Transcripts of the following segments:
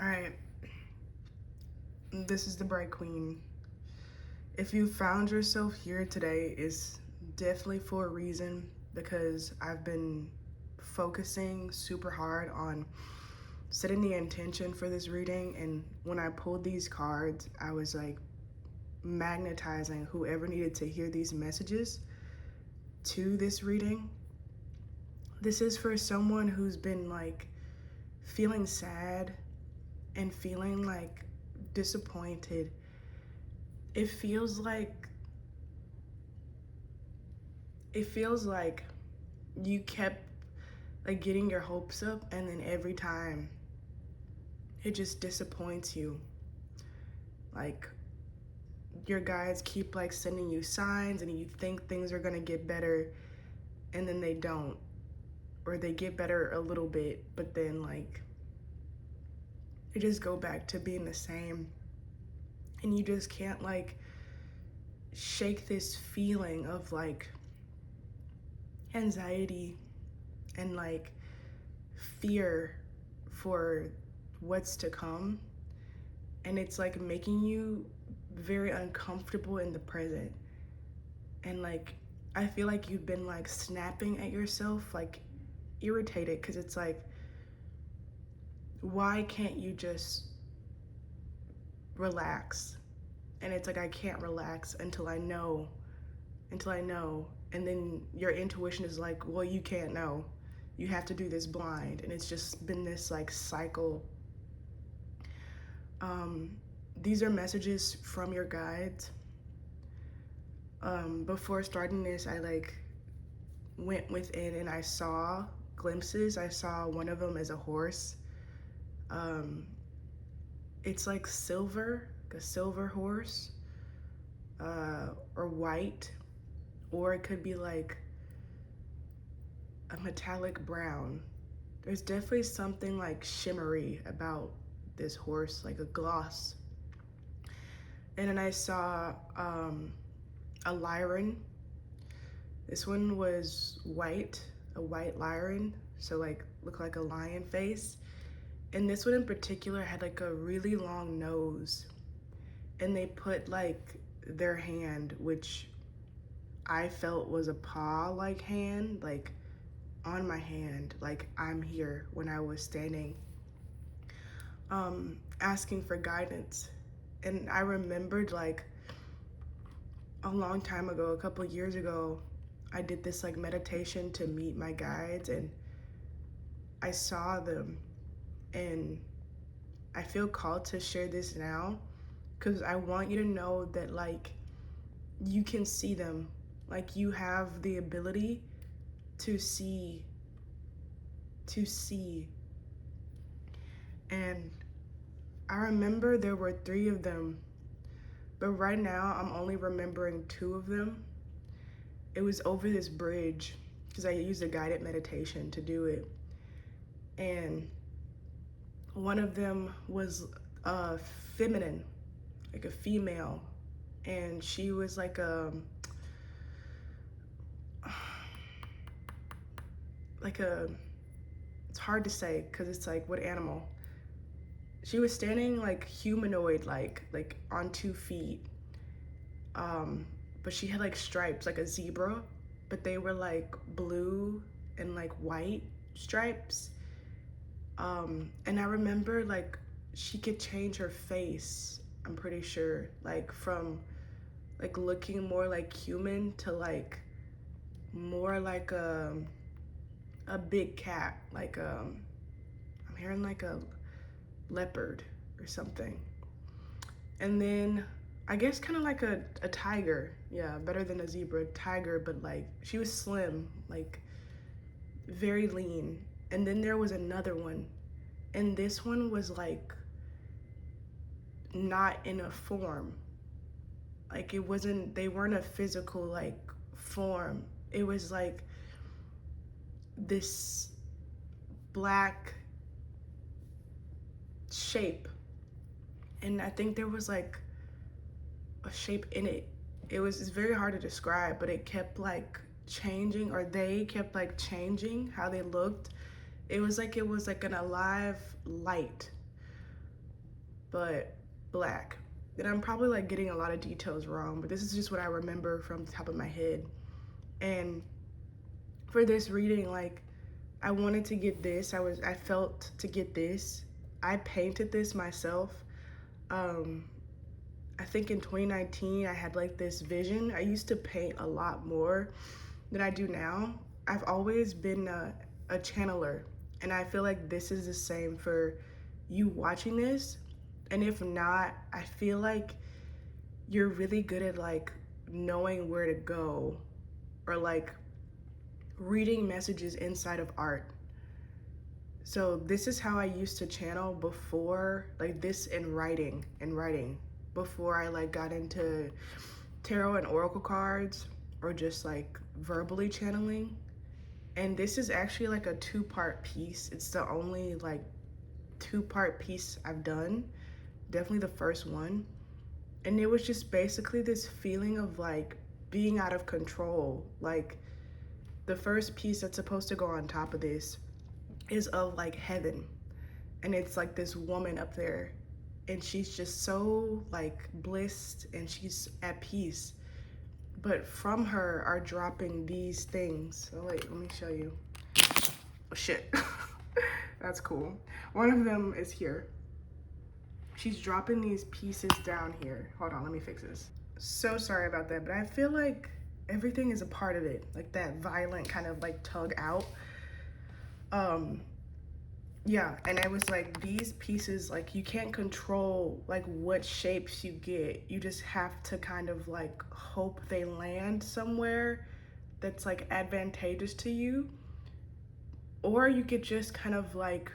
Alright, this is the Bright Queen. If you found yourself here today, it's definitely for a reason, because I've been focusing super hard on setting the intention for this reading, and when I pulled these cards, I was like magnetizing whoever needed to hear these messages to this reading. This is for someone who's been like feeling sad and feeling like disappointed. It feels like you kept like getting your hopes up, and then every time it just disappoints you. Like your guides keep like sending you signs, and you think things are gonna get better, and then they don't, or they get better a little bit, but then like they just go back to being the same, and you just can't like shake this feeling of like anxiety and like fear for what's to come, and it's like making you very uncomfortable in the present. And like I feel like you've been like snapping at yourself, like irritated, because it's like, why can't you just relax? And it's like, I can't relax until I know. And then your intuition is like, well, you can't know, you have to do this blind. And it's just been this like cycle. These are messages from your guides. Before starting this, I like went within and I saw glimpses. I saw one of them as a horse. It's like silver, like a silver horse, or white, or it could be like a metallic brown. There's definitely something like shimmery about this horse, like a gloss. And then I saw a lyran. This one was white, a white lyran, so like looked like a lion face. And this one in particular had like a really long nose, and they put like their hand, which I felt was a paw-like hand, like on my hand, like I'm here, when I was standing, asking for guidance. And I remembered like a long time ago, a couple years ago, I did this like meditation to meet my guides, and I saw them, and I feel called to share this now because I want you to know that like you can see them, like you have the ability to see. And I remember there were 3 of them, but right now I'm only remembering 2 of them. It was over this bridge because I used a guided meditation to do it, and one of them was feminine, like a female, and she was like it's hard to say because it's like, what animal? She was standing like humanoid, like on 2 feet, but she had like stripes, like a zebra, but they were like blue and like white stripes. And I remember like she could change her face, I'm pretty sure, like from like looking more like human to like more like a big cat, like I'm hearing like a leopard or something. And then I guess kind of like a tiger, yeah, better than a zebra, tiger, but like she was slim, like very lean. And then there was another one, and this one was like not in a form, like it wasn't, they weren't a physical like form. It was like this black shape, and I think there was like a shape in it. It's very hard to describe, but it kept like changing, or they kept like changing how they looked. It was like an alive light. but black. And I'm probably like getting a lot of details wrong, but this is just what I remember from the top of my head. And for this reading, like, I wanted to get this. I felt to get this. I painted this myself. I think in 2019 I had like this vision. I used to paint a lot more than I do now. I've always been a channeler, and I feel like this is the same for you watching this. And if not, I feel like you're really good at like knowing where to go, or like reading messages inside of art. So this is how I used to channel before, like this in writing, before I like got into tarot and oracle cards, or just like verbally channeling. And this is actually like a 2-part piece. It's the only like 2-part piece I've done. Definitely the first one. And it was just basically this feeling of like being out of control. Like the first piece that's supposed to go on top of this is of like heaven. And it's like this woman up there, and she's just so like blissed and she's at peace. But from her are dropping these things. So wait, let me show you. Oh shit. That's cool. One of them is here. She's dropping these pieces down here. Hold on, let me fix this. So sorry about that, but I feel like everything is a part of it. Like that violent kind of like tug out. Yeah, and I was like, these pieces, like you can't control like what shapes you get. You just have to kind of like hope they land somewhere that's like advantageous to you. Or you could just kind of like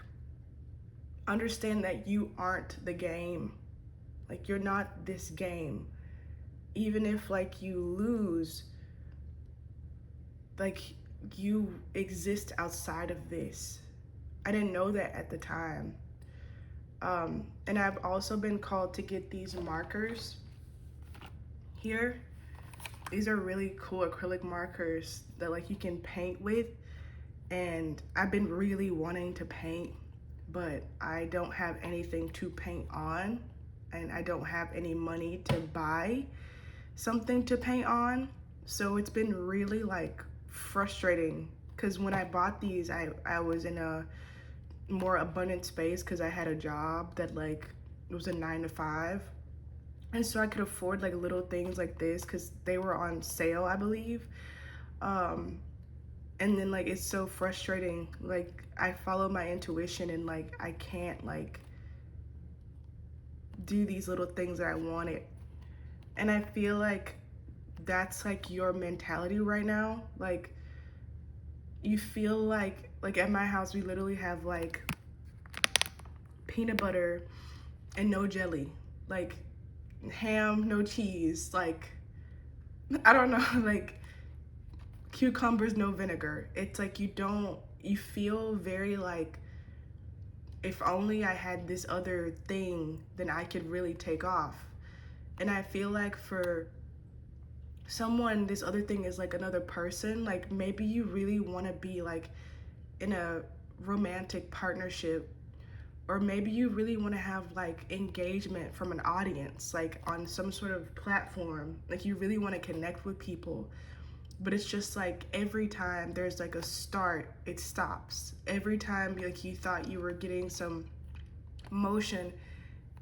understand that you aren't the game. Like you're not this game. Even if like you lose, like you exist outside of this. I didn't know that at the time. And I've also been called to get these markers here. These are really cool acrylic markers that like you can paint with. And I've been really wanting to paint, but I don't have anything to paint on, and I don't have any money to buy something to paint on. So it's been really like frustrating, because when I bought these, I was in a more abundant space because I had a job that like it was a 9 to 5, and so I could afford like little things like this because they were on sale, I believe. And then like it's so frustrating. Like I follow my intuition and like I can't like do these little things that I wanted. And I feel like that's like your mentality right now. Like you feel like at my house we literally have like peanut butter and no jelly, like ham, no cheese, like I don't know, like cucumbers, no vinegar. It's like you feel very like, if only I had this other thing, then I could really take off. And I feel like for someone, this other thing is like another person. Like maybe you really want to be like in a romantic partnership, or maybe you really want to have like engagement from an audience, like on some sort of platform. Like you really want to connect with people, but it's just like every time there's like a start, it stops. Every time like you thought you were getting some motion,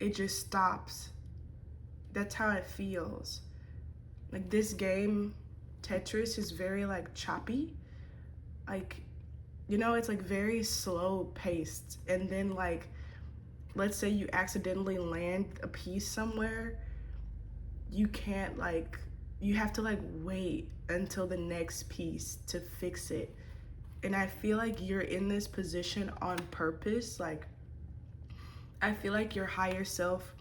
it just stops. That's how it feels. Like this game, Tetris, is very like choppy. Like, you know, it's like very slow paced. And then like, let's say you accidentally land a piece somewhere, you can't like, you have to like wait until the next piece to fix it. And I feel like you're in this position on purpose. Like, I feel like your higher self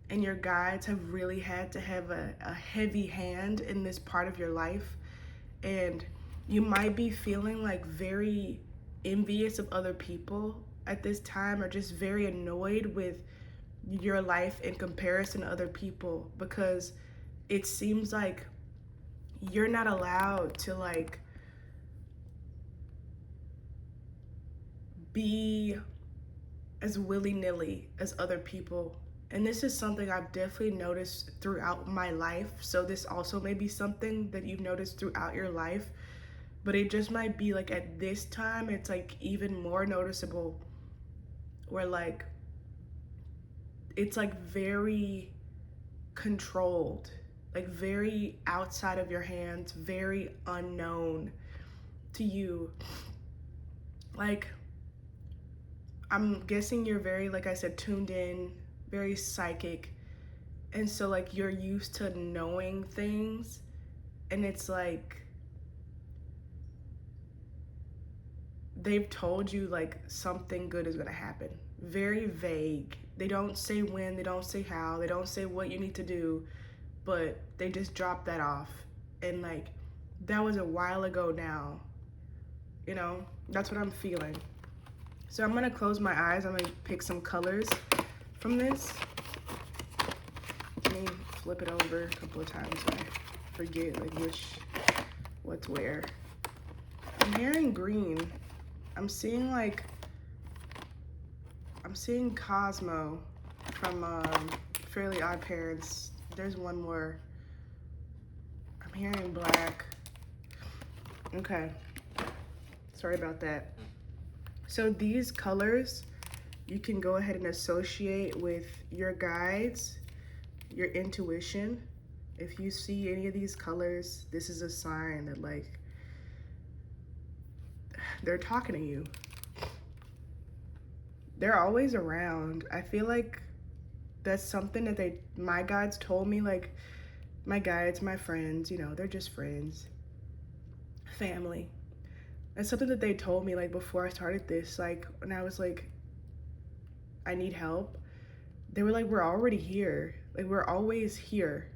and your guides have really had to have a heavy hand in this part of your life. And you might be feeling like very envious of other people at this time, or just very annoyed with your life in comparison to other people, because it seems like you're not allowed to like be as willy-nilly as other people And this is something I've definitely noticed throughout my life. So this also may be something that you've noticed throughout your life, but it just might be like at this time, it's like even more noticeable where like it's like very controlled, like very outside of your hands, very unknown to you. Like, I'm guessing you're very, like I said, tuned in, very psychic. And so, like, you're used to knowing things. And it's like, they've told you, like, something good is going to happen. Very vague. They don't say when, they don't say how, they don't say what you need to do, but they just drop that off. And, like, that was a while ago now. You know, that's what I'm feeling. So I'm gonna close my eyes. I'm gonna pick some colors from this. Let me flip it over a couple of times so I forget like what's where. I'm hearing green. I'm seeing Cosmo from Fairly Odd Parents. There's one more. I'm hearing black. Okay. Sorry about that. So these colors, you can go ahead and associate with your guides, your intuition. If you see any of these colors, this is a sign that like they're talking to you. They're always around. I feel like that's something that my guides told me, like my guides, my friends, you know, they're just friends, family. That's something that they told me like before I started this, like when I was like, I need help. They were like, we're already here. Like we're always here.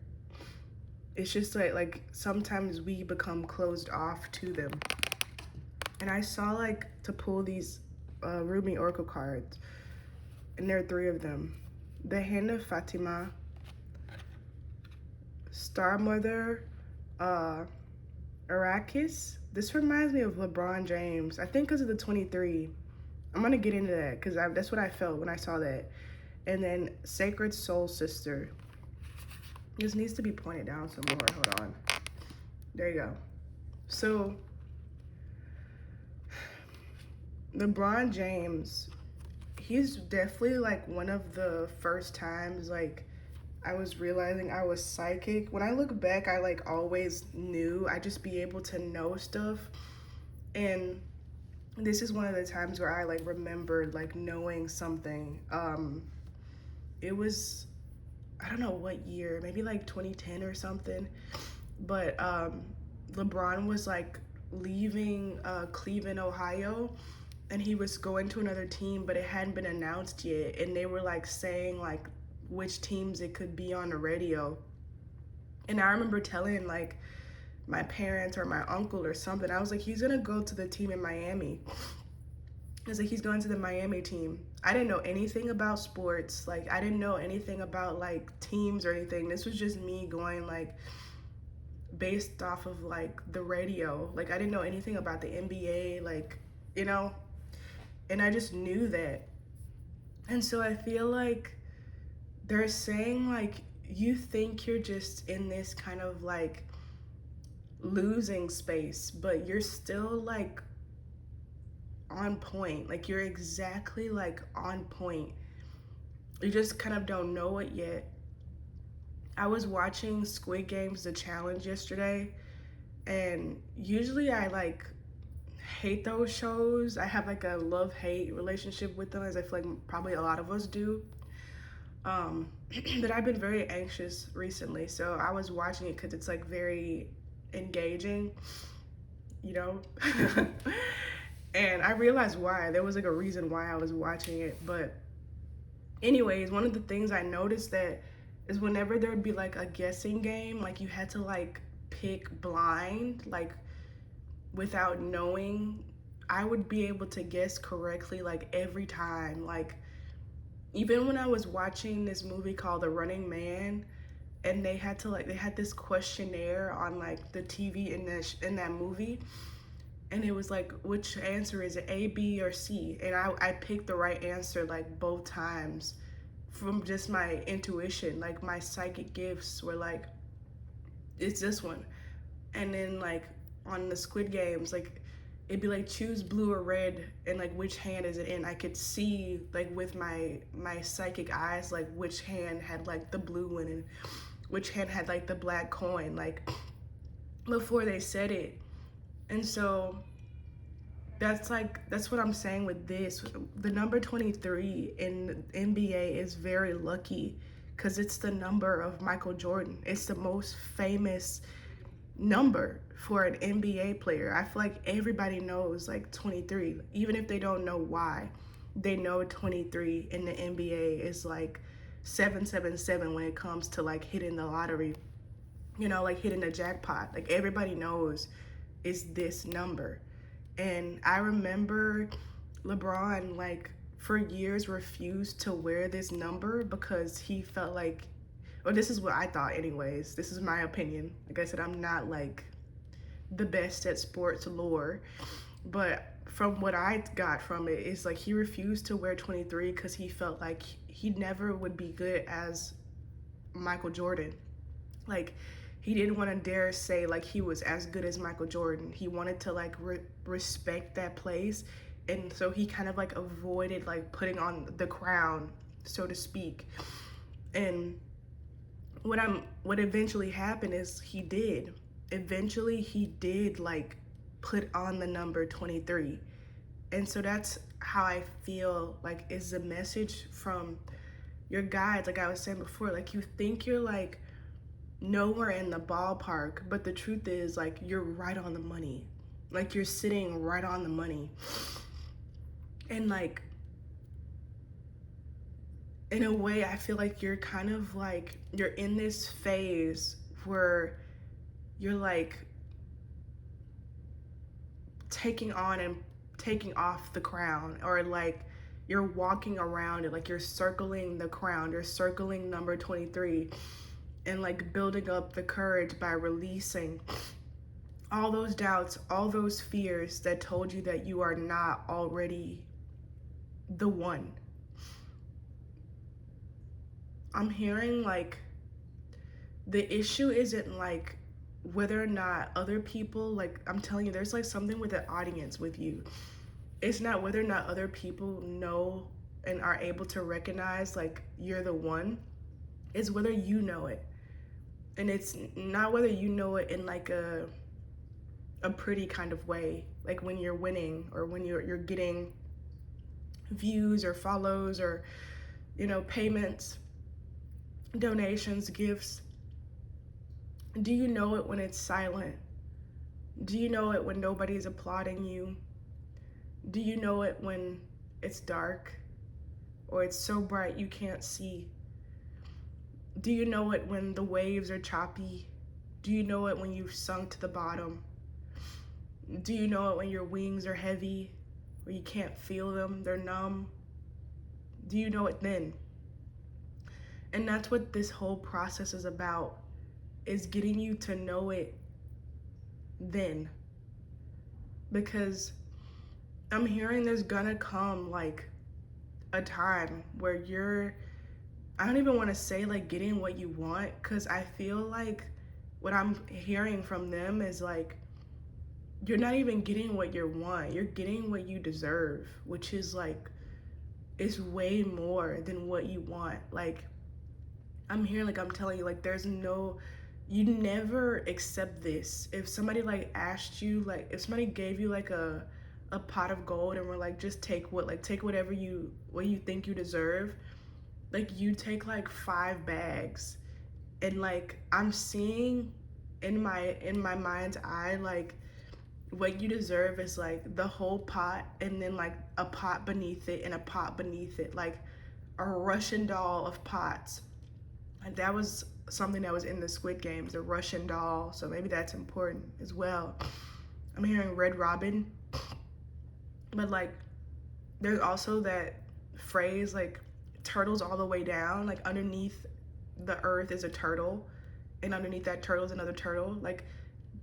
It's just like sometimes we become closed off to them. And I saw like to pull these Rumi Oracle cards, and there are 3 of them. The Hand of Fatima, Star Mother, Arrakis. This reminds me of LeBron James. I think because of the 23. I'm gonna get into that because that's what I felt when I saw that. And then Sacred Soul Sister. This needs to be pointed down some more. Hold on. There you go. So LeBron James, he's definitely like one of the first times like I was realizing I was psychic. When I look back, I like always knew. I just be able to know stuff. And this is one of the times where I like remembered like knowing something. It was, I don't know what year, maybe like 2010 or something. But LeBron was like leaving Cleveland, Ohio, and he was going to another team, but it hadn't been announced yet. And they were like saying like which teams it could be on the radio. And I remember telling like my parents or my uncle or something, I was like, he's gonna go to the team in Miami. I was like, he's going to the Miami team. I didn't know anything about sports. Like, I didn't know anything about like teams or anything. This was just me going like based off of like the radio. Like, I didn't know anything about the NBA, like, you know, and I just knew that. And so I feel like they're saying like, you think you're just in this kind of like losing space, but you're still like on point. Like you're exactly like on point. You just kind of don't know it yet. I was watching Squid Games The Challenge yesterday, and usually I like hate those shows. I have like a love-hate relationship with them, as I feel like probably a lot of us do. But I've been very anxious recently, so I was watching it because it's like very engaging, you know. And I realized why. There was like a reason why I was watching it. But anyways, one of the things I noticed that is whenever there would be like a guessing game, like you had to like pick blind, like without knowing, I would be able to guess correctly like every time. Like even when I was watching this movie called The Running Man, and they had this questionnaire on like the TV in that movie, and it was like, which answer is it, A, B, or C? And I picked the right answer like both times from just my intuition, like my psychic gifts were like, it's this one. And then like on the Squid Games, like it'd be like choose blue or red, and like which hand is it in. I could see like with my psychic eyes like which hand had like the blue one and which hand had like the black coin, like before they said it. And so that's what I'm saying with this. The number 23 in the NBA is very lucky because it's the number of Michael Jordan. It's the most famous number for an NBA player. I feel like everybody knows like 23, even if they don't know why. They know 23 in the NBA is like 777 when it comes to like hitting the lottery, you know, like hitting the jackpot. Like everybody knows is this number. And I remember LeBron, like, for years refused to wear this number because he felt like, or this is what I thought anyways, this is my opinion. Like I said, I'm not like the best at sports lore, but from what I got from it is like he refused to wear 23 because he felt like he never would be good as Michael Jordan. Like, he didn't want to dare say like he was as good as Michael Jordan. He wanted to like respect that place, and so he kind of like avoided like putting on the crown, so to speak. And what eventually happened is he did. Eventually he did like put on the number 23. And so that's how I feel like is the message from your guides. Like I was saying before, like you think you're like nowhere in the ballpark, but the truth is like you're right on the money. Like you're sitting right on the money. And like in a way I feel like you're kind of like you're in this phase where you're like taking on and taking off the crown, or like you're walking around it, like you're circling the crown, you're circling number 23, and like building up the courage by releasing all those doubts, all those fears that told you that you are not already the one. I'm hearing like the issue isn't like whether or not other people, like I'm telling you, there's like something with the audience with you. It's not whether or not other people know and are able to recognize like you're the one. It's whether you know it. And it's not whether you know it in like a pretty kind of way, like when you're winning or when you're getting views or follows or, you know, payments, donations, gifts. Do you know it when it's silent? Do you know it when nobody's applauding you? Do you know it when it's dark or it's so bright you can't see? Do you know it when the waves are choppy? Do you know it when you've sunk to the bottom? Do you know it when your wings are heavy or you can't feel them, they're numb? Do you know it then? And that's what this whole process is about, is getting you to know it then. Because I'm hearing there's gonna come like a time where I don't even want to say like getting what you want, because I feel like what I'm hearing from them is like you're not even getting what you want, you're getting what you deserve, which is like, it's way more than what you want. Like I'm hearing, like I'm telling you, like you never accept this. If somebody like asked you, like if somebody gave you like a pot of gold and were like, just take whatever you think you deserve, like you take like 5 bags. And like I'm seeing in my mind's eye, like what you deserve is like the whole pot, and then like a pot beneath it and a pot beneath it, like a Russian doll of pots. And that was something that was in the Squid Games, the Russian doll, so maybe that's important as well. I'm hearing Red Robin, but like there's also that phrase like turtles all the way down, like underneath the earth is a turtle, and underneath that turtle is another turtle. Like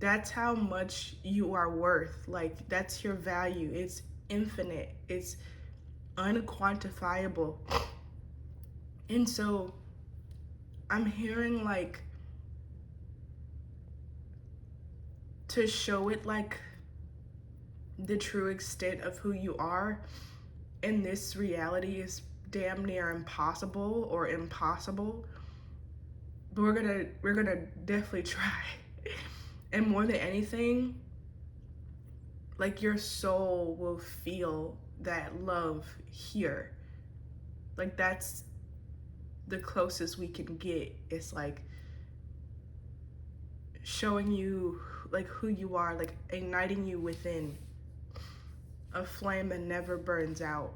that's how much you are worth. Like that's your value. It's infinite, it's unquantifiable. And so I'm hearing like to show it like the true extent of who you are in this reality is damn near impossible or impossible. But we're gonna definitely try. And more than anything, like your soul will feel that love here. Like that's the closest we can get. It's like showing you like who you are, like igniting you within a flame that never burns out.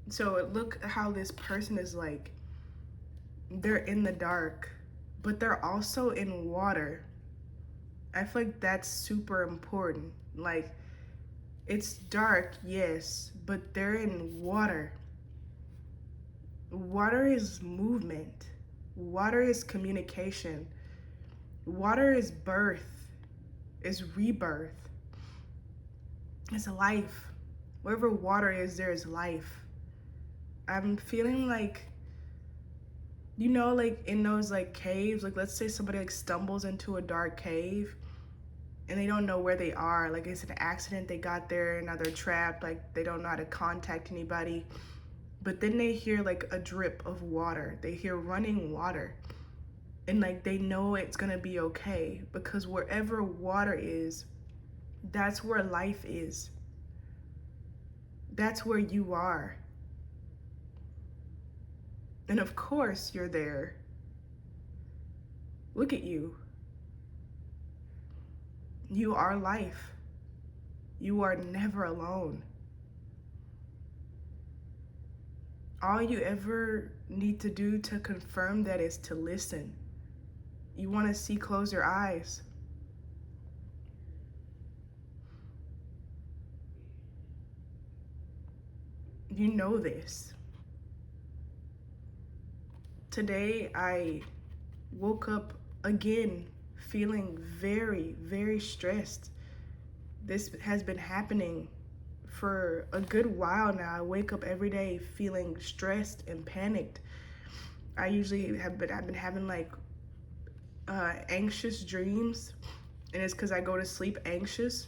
So look how this person is like, they're in the dark, but they're also in water. I feel like that's super important. Like, it's dark, yes, but they're in water. Water is movement. Water is communication. Water is birth, is rebirth. It's life. Wherever water is, there is life. I'm feeling like, you know, like in those like caves, like let's say somebody like stumbles into a dark cave and they don't know where they are. Like it's an accident, they got there, now they're trapped, like they don't know how to contact anybody. But then they hear like a drip of water. They hear running water. And like they know it's gonna be okay because wherever water is, that's where life is. That's where you are. And of course you're there. Look at you. You are life. You are never alone. All you ever need to do to confirm that is to listen. You want to see, close your eyes. You know this. Today I woke up again feeling very, very stressed. This has been happening for a good while now. I wake up every day feeling stressed and panicked. I've been having like anxious dreams, and it's because I go to sleep anxious.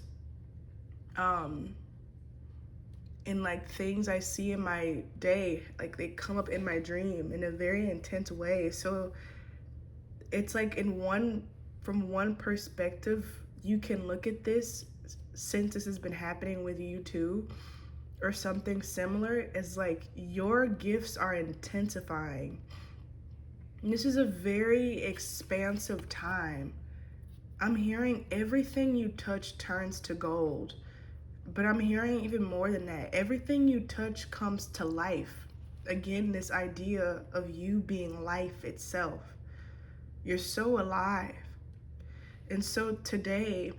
And like things I see in my day, like they come up in my dream in a very intense way. So it's like from one perspective, you can look at this, since this has been happening with you too, or something similar, as like your gifts are intensifying. And this is a very expansive time. I'm hearing everything you touch turns to gold. But I'm hearing even more than that. Everything you touch comes to life. Again, this idea of you being life itself. You're so alive. And so today,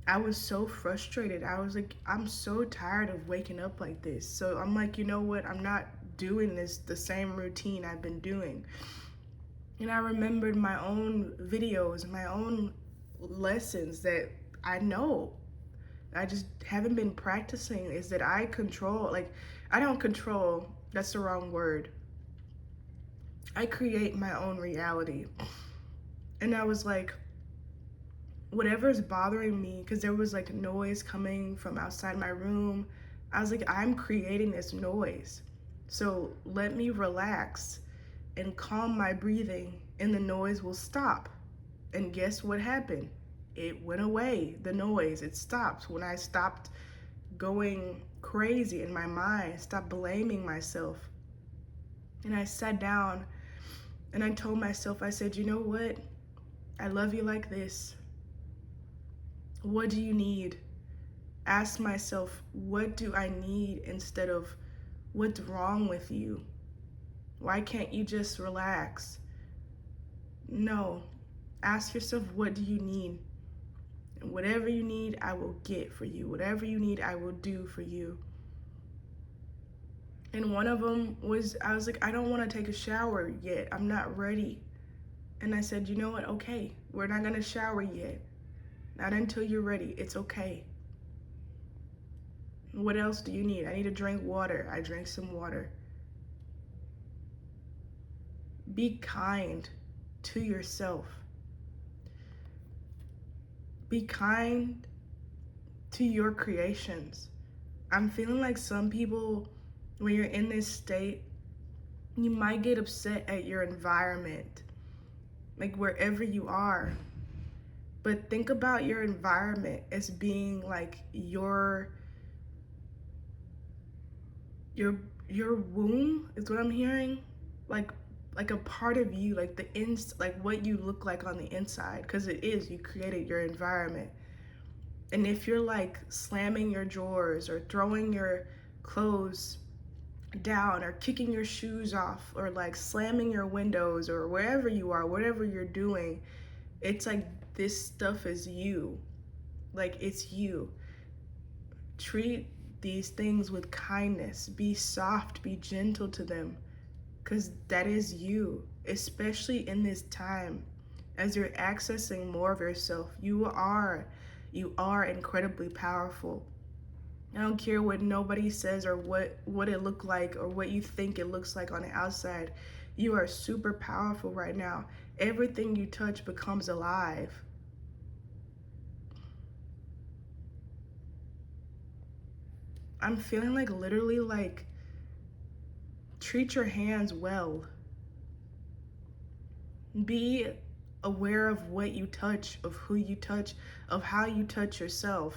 I was so frustrated. I was like, I'm so tired of waking up like this. So I'm like, you know what? I'm not doing this, the same routine I've been doing. And I remembered my own videos, my own lessons that I know. I just haven't been practicing, is that I don't control, that's the wrong word. I create my own reality. And I was like, whatever's bothering me, because there was like noise coming from outside my room, I was like, I'm creating this noise. So let me relax and calm my breathing, and the noise will stop. And guess what happened? It went away, the noise, it stopped. When I stopped going crazy in my mind, stopped blaming myself. And I sat down and I told myself, I said, you know what? I love you like this. What do you need? Ask myself, what do I need instead of what's wrong with you? Why can't you just relax? No. Ask yourself, what do you need? And whatever you need, I will get for you. Whatever you need, I will do for you. And one of them was, I was like, I don't want to take a shower yet. I'm not ready. And I said, you know what? Okay, we're not going to shower yet. Not until you're ready. It's okay. What else do you need? I need to drink water. I drink some water. Be kind to yourself. Be kind to your creations. I'm feeling like some people, when you're in this state, you might get upset at your environment, like wherever you are. But think about your environment as being like your womb is what I'm hearing. Like a part of you, like like what you look like on the inside, because it is, you created your environment. And if you're like slamming your drawers or throwing your clothes down or kicking your shoes off or like slamming your windows or wherever you are, whatever you're doing, it's like this stuff is you. Like it's you. Treat these things with kindness. Be soft, be gentle to them, because that is you, especially in this time as you're accessing more of yourself. You are incredibly powerful. I don't care what nobody says or what it looked like or what you think it looks like on the outside. You are super powerful right now. Everything you touch becomes alive. I'm feeling like literally like treat your hands well. Be aware of what you touch, of who you touch, of how you touch yourself.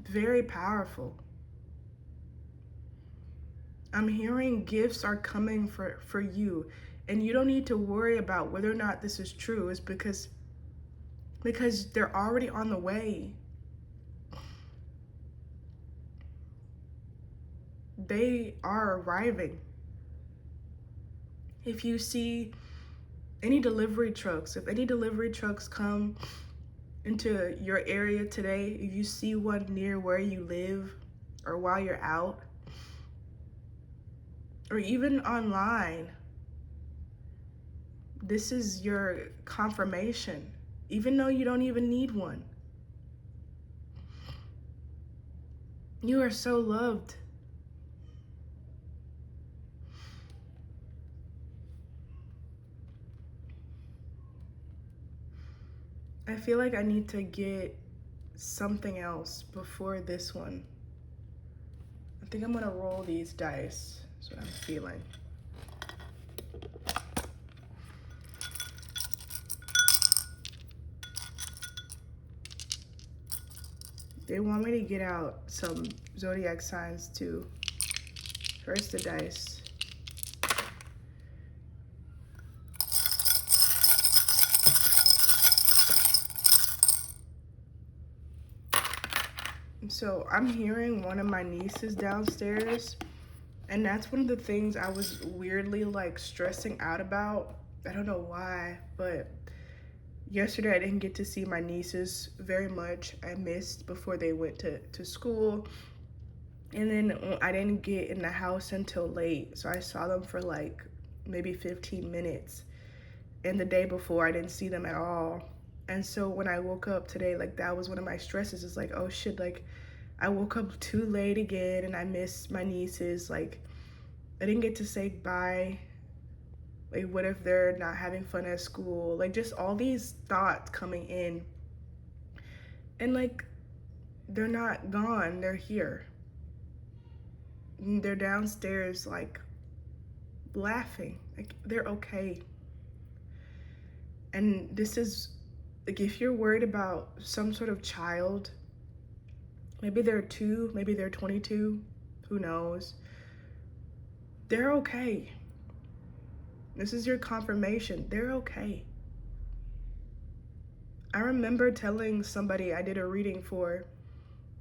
Very powerful. I'm hearing gifts are coming for you, and you don't need to worry about whether or not this is true. It's because they're already on the way. They are arriving. If you see any delivery trucks, if any delivery trucks come into your area today, if you see one near where you live or while you're out, or even online, this is your confirmation, even though you don't even need one. You are so loved. I feel like I need to get something else before this one. I think I'm gonna roll these dice. That's what I'm feeling. They want me to get out some zodiac signs too. First the dice. So I'm hearing one of my nieces downstairs, and that's one of the things I was weirdly like stressing out about. I don't know why, but yesterday I didn't get to see my nieces very much. I missed before they went to school. And then I didn't get in the house until late. So I saw them for like maybe 15 minutes. And the day before I didn't see them at all. And so when I woke up today, like that was one of my stresses. It's like, oh shit, like I woke up too late again and I missed my nieces. Like I didn't get to say bye. Like what if they're not having fun at school? Like just all these thoughts coming in. And like they're not gone, they're here. They're downstairs like laughing. Like they're okay. And this is like, if you're worried about some sort of child, maybe they're 2, maybe they're 22, who knows? They're okay. This is your confirmation. They're okay. I remember telling somebody I did a reading for,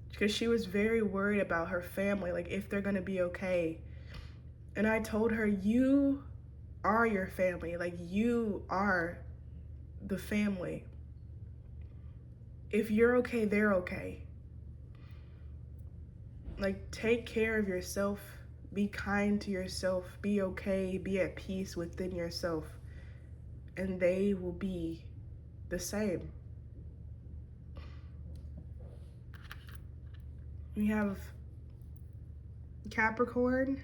because she was very worried about her family, like if they're gonna be okay. And I told her, you are your family. Like you are the family. If you're okay, they're okay. Like take care of yourself. Be kind to yourself. Be okay. Be at peace within yourself. and they will be the same. We have Capricorn.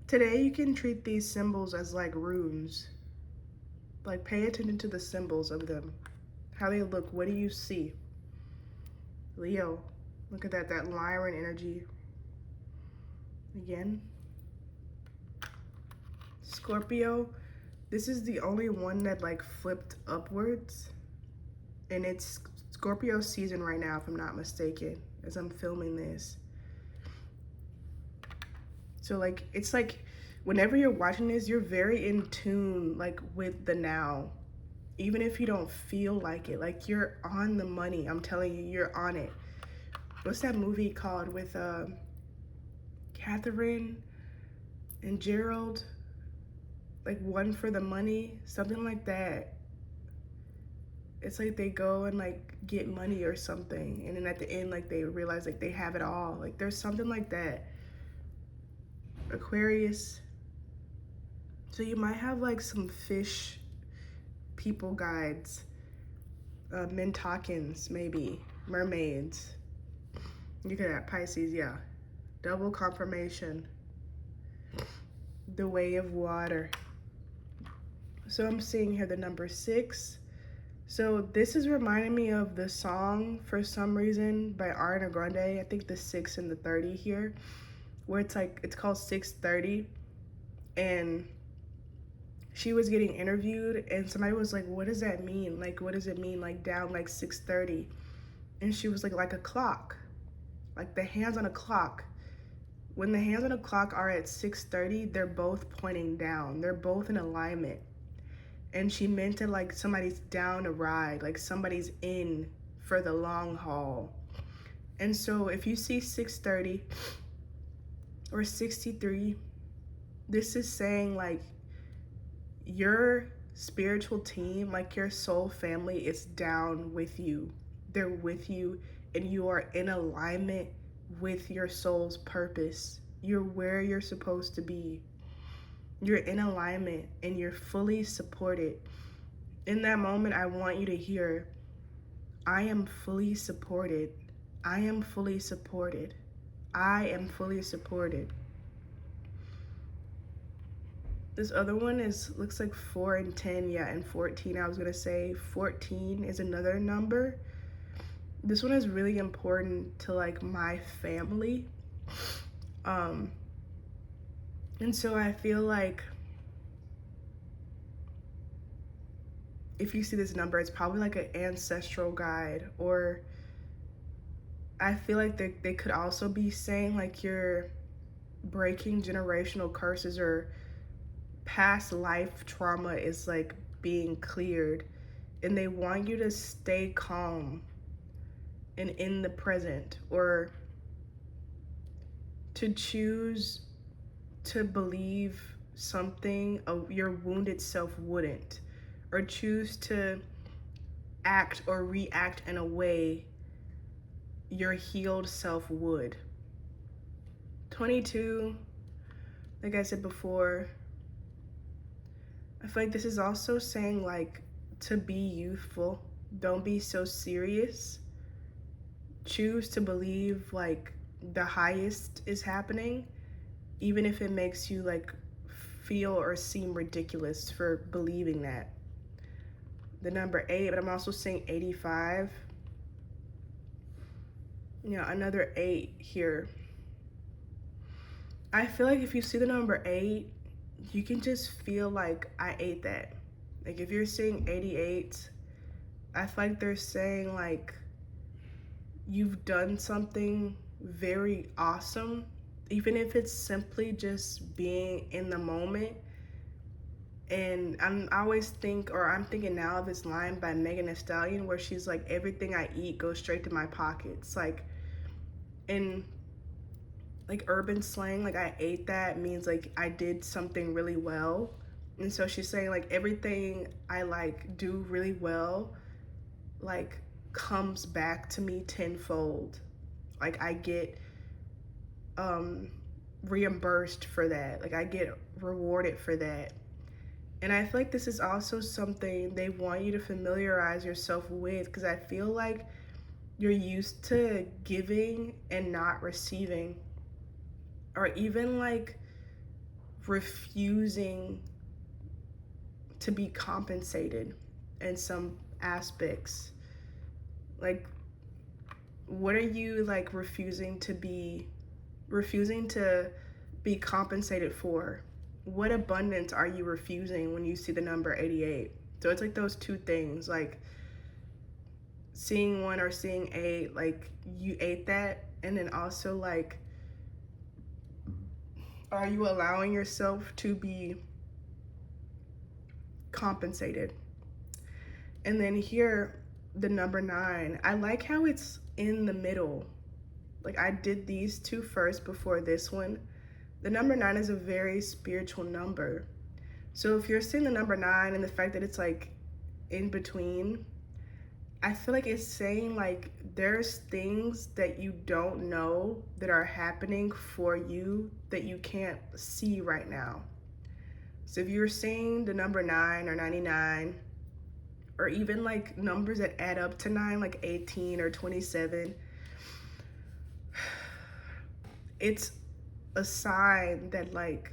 Today you can treat these symbols as like runes. Like, pay attention to the symbols of them, how they look. What do you see? Leo, look at that Lyran energy. Again. Scorpio, this is the only one that like flipped upwards, and it's Scorpio season right now, if I'm not mistaken, as I'm filming this. So like, it's like whenever you're watching this, you're very in tune like with the now, even if you don't feel like it. Like, you're on the money. I'm telling you, you're on it. What's that movie called with Catherine and Gerald? Like, One for the Money, something like that. It's like they go and like get money or something, and then at the end, like, they realize like they have it all. Like, there's something like that. Aquarius. So you might have like some fish people guides, Mintakins, maybe mermaids. You could have Pisces, yeah. Double confirmation. The way of water. So I'm seeing here the number 6. So this is reminding me of the song for some reason by Ariana Grande. I think the 6 and the 30 here, where it's like, it's called 630, and she was getting interviewed and somebody was like, what does that mean? Like, what does it mean, like down like 6:30? And she was like a clock, like the hands on a clock. When the hands on a clock are at 6:30, they're both pointing down. They're both in alignment. And she meant it like somebody's down a ride, like somebody's in for the long haul. And so if you see 6:30 or 63, this is saying like your spiritual team, like your soul family, is down with you. They're with you, and you are in alignment with your soul's purpose. You're where you're supposed to be. You're in alignment and you're fully supported. In that moment, I want you to hear, I am fully supported. I am fully supported. I am fully supported. This other one looks like 4 and 10, yeah, and 14. I was gonna say 14 is another number. This one is really important to like my family. And so I feel like if you see this number, it's probably like an ancestral guide, or I feel like they could also be saying like you're breaking generational curses, or past life trauma is like being cleared, and they want you to stay calm and in the present, or to choose to believe something your wounded self wouldn't, or choose to act or react in a way your healed self would. 22, like I said before, I feel like this is also saying like to be youthful. Don't be so serious. Choose to believe like the highest is happening, even if it makes you like feel or seem ridiculous for believing that. The number 8, but I'm also saying 85. Yeah, another 8 here. I feel like if you see the number 8, you can just feel like I ate that. Like if you're seeing 88, I feel like they're saying like you've done something very awesome, even if it's simply just being in the moment. And I'm thinking now of this line by Megan Thee Stallion where she's like, everything I eat goes straight to my pockets. Like in like urban slang, like I ate that means like I did something really well. And so she's saying like everything I like do really well like comes back to me tenfold. Like I get reimbursed for that. Like I get rewarded for that. And I feel like this is also something they want you to familiarize yourself with, because I feel like you're used to giving and not receiving, or even like refusing to be compensated in some aspects. Like, what are you like refusing to be compensated for? What abundance are you refusing when you see the number 88? So it's like those two things, like seeing 1 or seeing 8, like you ate that. And then also, like, are you allowing yourself to be compensated? And then here, the number 9, I like how it's in the middle. Like, I did these two first before this one. The number 9 is a very spiritual number. So if you're seeing the number 9 and the fact that it's like in between, I feel like it's saying like there's things that you don't know that are happening for you that you can't see right now. So if you're seeing the number 9 or 99, or even like numbers that add up to 9, like 18 or 27, it's a sign that, like,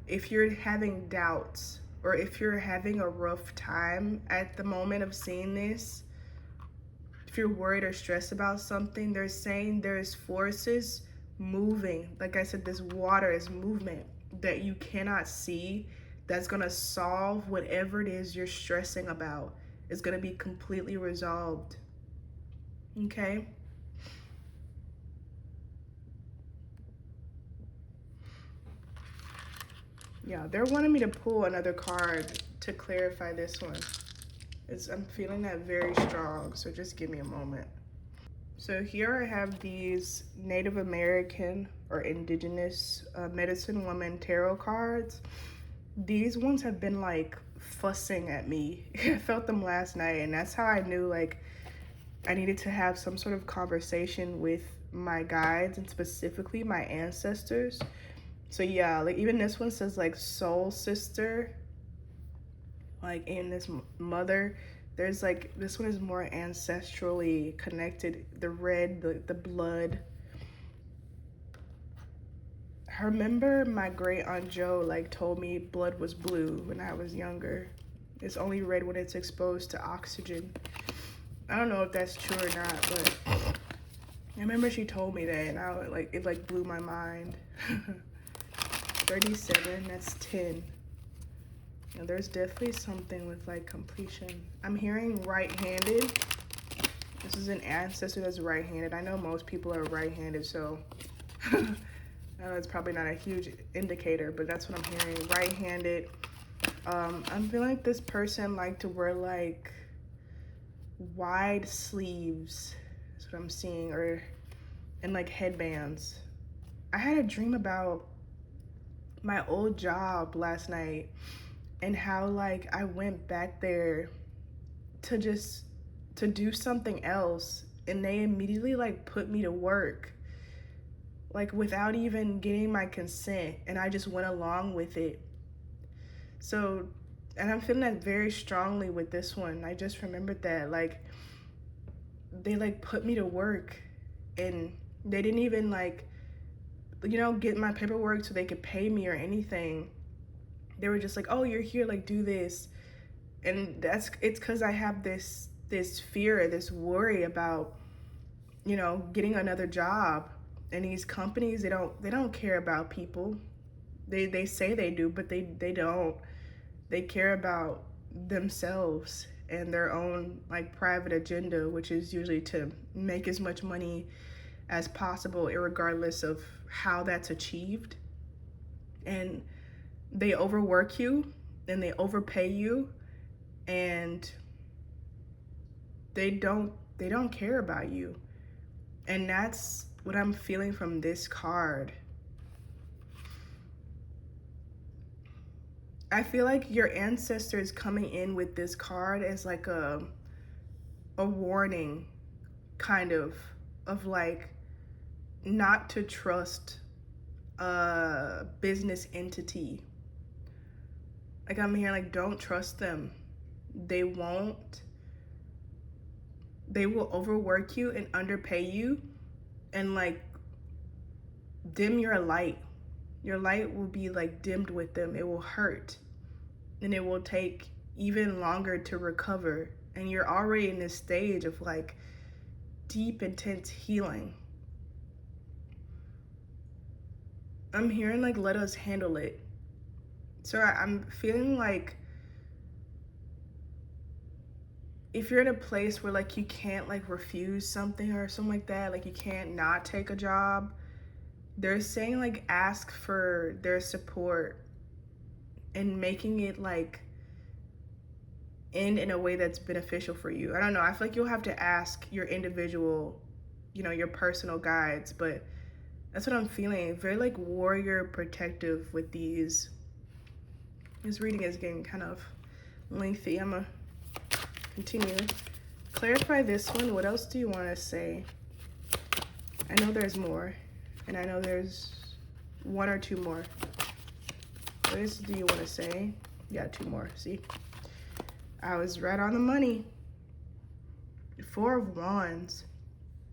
if you're having doubts or if you're having a rough time at the moment of seeing this, if you're worried or stressed about something, they're saying there's forces moving. Like I said, this water is movement that you cannot see, that's going to solve whatever it is you're stressing about. It's going to be completely resolved. Okay? Yeah, they're wanting me to pull another card to clarify this one. I'm feeling that very strong, so just give me a moment. So here I have these Native American or indigenous medicine woman tarot cards. These ones have been like fussing at me. I felt them last night, and that's how I knew like I needed to have some sort of conversation with my guides, and specifically my ancestors. So yeah, like even this one says like soul sister, like in this mother. There's like, this one is more ancestrally connected. The red, the blood. I remember my great aunt Joe like told me blood was blue when I was younger. It's only red when it's exposed to oxygen. I don't know if that's true or not, but I remember she told me that, and it like blew my mind. 37, that's 10. Now, there's definitely something with like completion. I'm hearing right-handed. This is an ancestor that's right-handed. I know most people are right-handed, so I know it's probably not a huge indicator, but that's what I'm hearing. Right-handed. I'm feeling like this person liked to wear like wide sleeves. That's what I'm seeing, and like headbands. I had a dream about my old job last night, and how like I went back there to do something else, and they immediately like put me to work, like without even getting my consent, and I just went along with it. So, and I'm feeling that very strongly with this one. I just remembered that like they like put me to work, and they didn't even like, get my paperwork so they could pay me or anything. They were just like, oh, you're here, like do this. And it's because I have this fear, this worry about getting another job. And these companies, they don't care about people. They say they do, but they don't. They care about themselves and their own like private agenda, which is usually to make as much money as possible, irregardless of how that's achieved. And they overwork you, and they overpay you, and they don't care about you. And that's what I'm feeling from this card. I feel like your ancestor is coming in with this card as like a warning, kind of like not to trust a business entity, Like, I'm hearing, like, don't trust them. They will overwork you and underpay you and, like, dim your light. Your light will be, like, dimmed with them. It will hurt. And it will take even longer to recover. And you're already in this stage of, like, deep, intense healing. I'm hearing, like, let us handle it. So I'm feeling like if you're in a place where, like, you can't, like, refuse something or something like that, like, you can't not take a job, they're saying, like, ask for their support and making it, like, end in a way that's beneficial for you. I don't know. I feel like you'll have to ask your individual, your personal guides, but that's what I'm feeling. Very, like, warrior protective with these. This reading is getting kind of lengthy. I'm going to continue. Clarify this one. What else do you want to say? I know there's more, and I know there's one or two more. What else do you want to say? Yeah, two more. See? I was right on the money. 4 of Wands.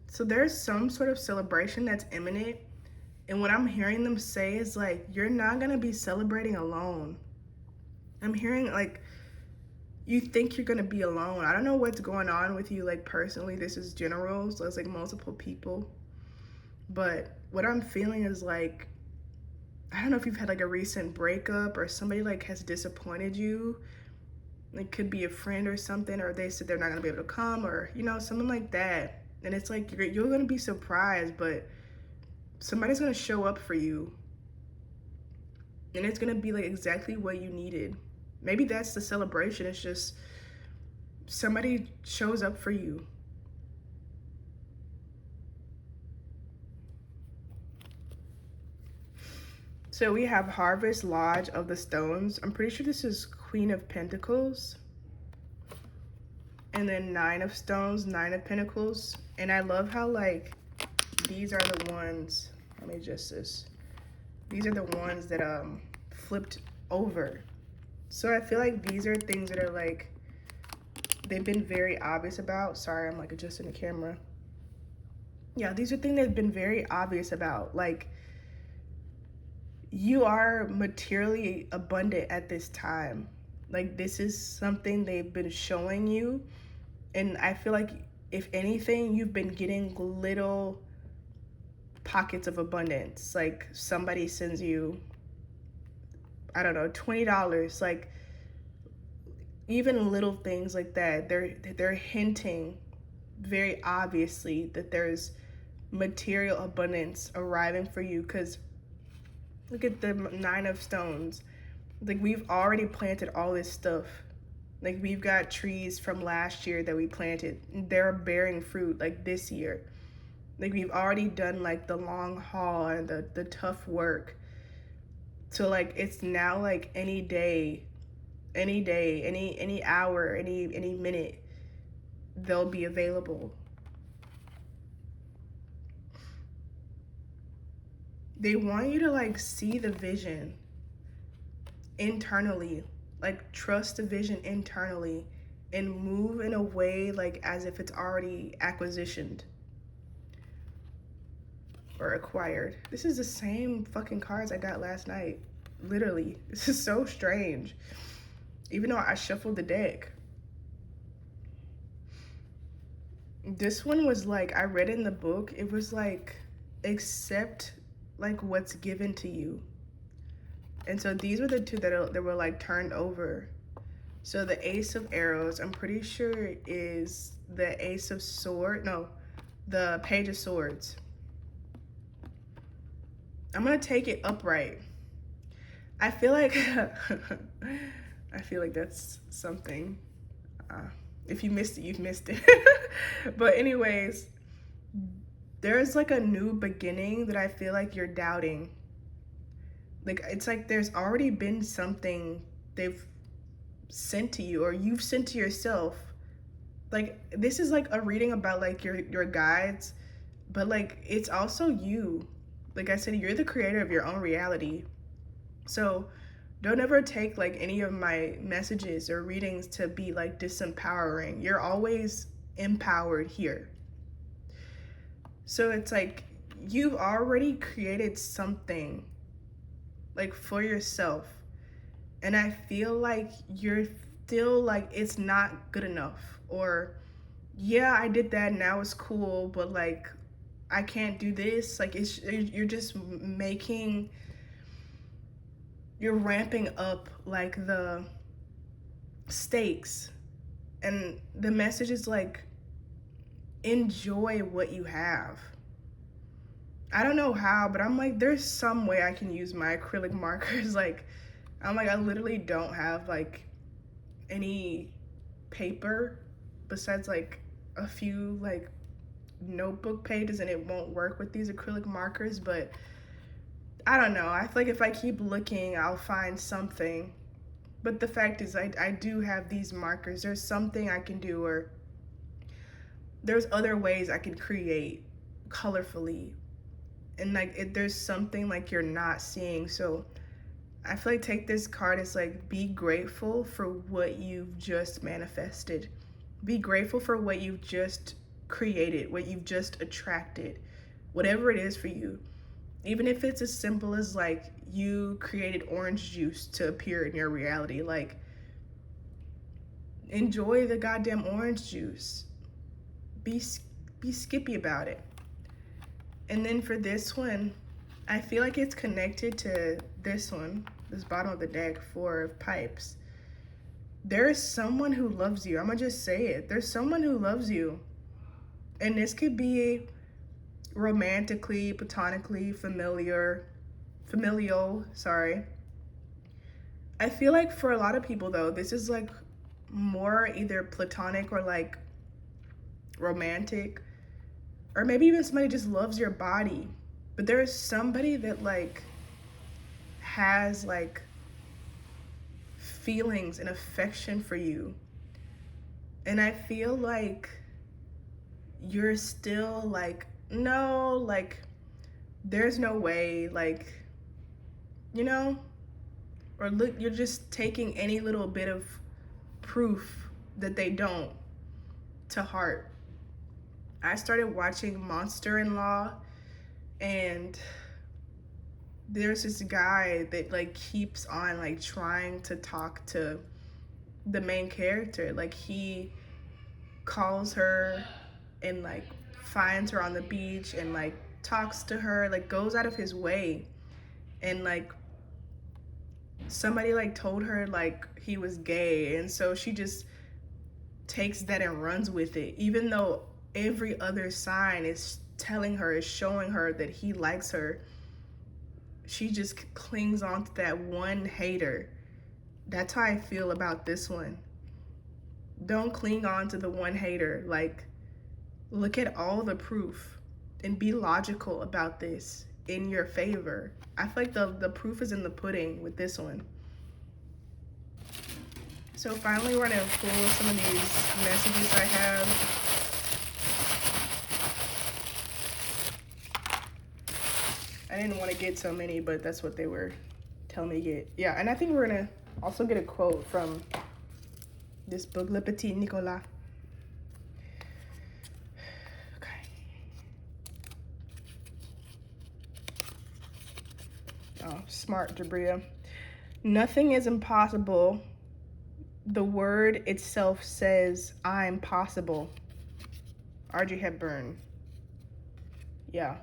So there's some sort of celebration that's imminent. And what I'm hearing them say is, like, you're not going to be celebrating alone. I'm hearing, like, you think you're going to be alone. I don't know what's going on with you, like, personally. This is general, so it's, like, multiple people. But what I'm feeling is, like, I don't know if you've had, like, a recent breakup or somebody, like, has disappointed you. It could be a friend or something, or they said they're not going to be able to come, or, something like that. And it's, like, you're going to be surprised, but somebody's going to show up for you. And it's going to be, like, exactly what you needed. Maybe that's the celebration. It's just somebody shows up for you. So we have Harvest Lodge of the Stones. I'm pretty sure this is Queen of Pentacles. And then 9 of Stones, 9 of Pentacles. And I love how, like, these are the ones, let me adjust this. These are the ones that flipped over. So I feel like these are things that are, like, they've been very obvious about. Sorry, I'm, like, adjusting the camera. Yeah, these are things they've been very obvious about. Like, you are materially abundant at this time. Like, this is something they've been showing you. And I feel like, if anything, you've been getting little pockets of abundance. Like, somebody sends you, I don't know, $20. Like, even little things like that. They're hinting very obviously that there's material abundance arriving for you. Because look at the 9 of Stones. Like, we've already planted all this stuff. Like, we've got trees from last year that we planted. They're bearing fruit, like, this year. Like, we've already done, like, the long haul and the tough work. So, like, it's now, like, any day, any hour, any minute, they'll be available. They want you to, like, see the vision internally. Like, trust the vision internally and move in a way, like, as if it's already acquisitioned or acquired. This is the same fucking cards I got last night. Literally. This is so strange. Even though I shuffled the deck. This one was like, I read in the book, it was like, accept, like, what's given to you. And so these were the two that were, like, turned over. So the Ace of Arrows, I'm pretty sure is the Ace of Swords. No, the Page of Swords. I'm going to take it upright. I feel like, I feel like that's something. If you missed it, you've missed it. But anyways, there's, like, a new beginning that I feel like you're doubting. Like, it's like there's already been something they've sent to you, or you've sent to yourself. Like, this is, like, a reading about, like, your guides, but, like, it's also you. Like I said, you're the creator of your own reality. So Don't ever take like any of my messages or readings to be like disempowering. You're always empowered here. So it's like you've already created something like for yourself. And I feel like you're still like it's not good enough. Or yeah, I did that, now it's cool, but like I can't do this. Like you're just making, you're ramping up like the stakes. And the message is like, enjoy what you have. I don't know how, but I'm like, there's some way I can use my acrylic markers. Like, I'm like, I literally don't have like any paper besides like a few like notebook pages, and it won't work with these acrylic markers. But I don't know. I feel like if I keep looking, I'll find something. But the fact is, I do have these markers. There's something I can do, or there's other ways I can create colorfully. And like, there's something like you're not seeing. So I feel like take this card as like, be grateful for what you've just manifested. Be grateful for what you've just created, what you've just attracted, whatever it is for you. Even if it's as simple as like you created orange juice to appear in your reality, like enjoy the goddamn orange juice. Be skippy about it. And then for this one, I feel like it's connected to this one, this bottom of the deck, 4 of pipes. There is someone who loves you. I'm gonna just say it. There's someone who loves you. And this could be romantically, platonically, familial, sorry. I feel like for a lot of people though, this is like more either platonic or like romantic, or maybe even somebody just loves your body. But there is somebody that like has like feelings and affection for you. And I feel like you're still like, no, like there's no way, like, you know, or look, you're just taking any little bit of proof that they don't to heart. I started watching Monster-in-Law, and there's this guy that like keeps on like trying to talk to the main character. Like he calls her and like finds her on the beach and like talks to her, like goes out of his way. And like somebody like told her like he was gay, and so she just takes that and runs with it, even though every other sign is telling her, is showing her that he likes her. She just clings on to that one hater. That's how I feel about this one. Don't cling on to the one hater. Like, look at all the proof and be logical about this in your favor. I feel like the proof is in the pudding with this one. So finally, we're gonna pull some of these messages I have. I didn't want to get so many, but that's what they were telling me to get. Yeah, and I think we're gonna also get a quote from this book, Le Petit Nicolas. Okay. Oh, smart, Jabria. Nothing is impossible. The word itself says, I'm possible. R.J. Hepburn. Yeah.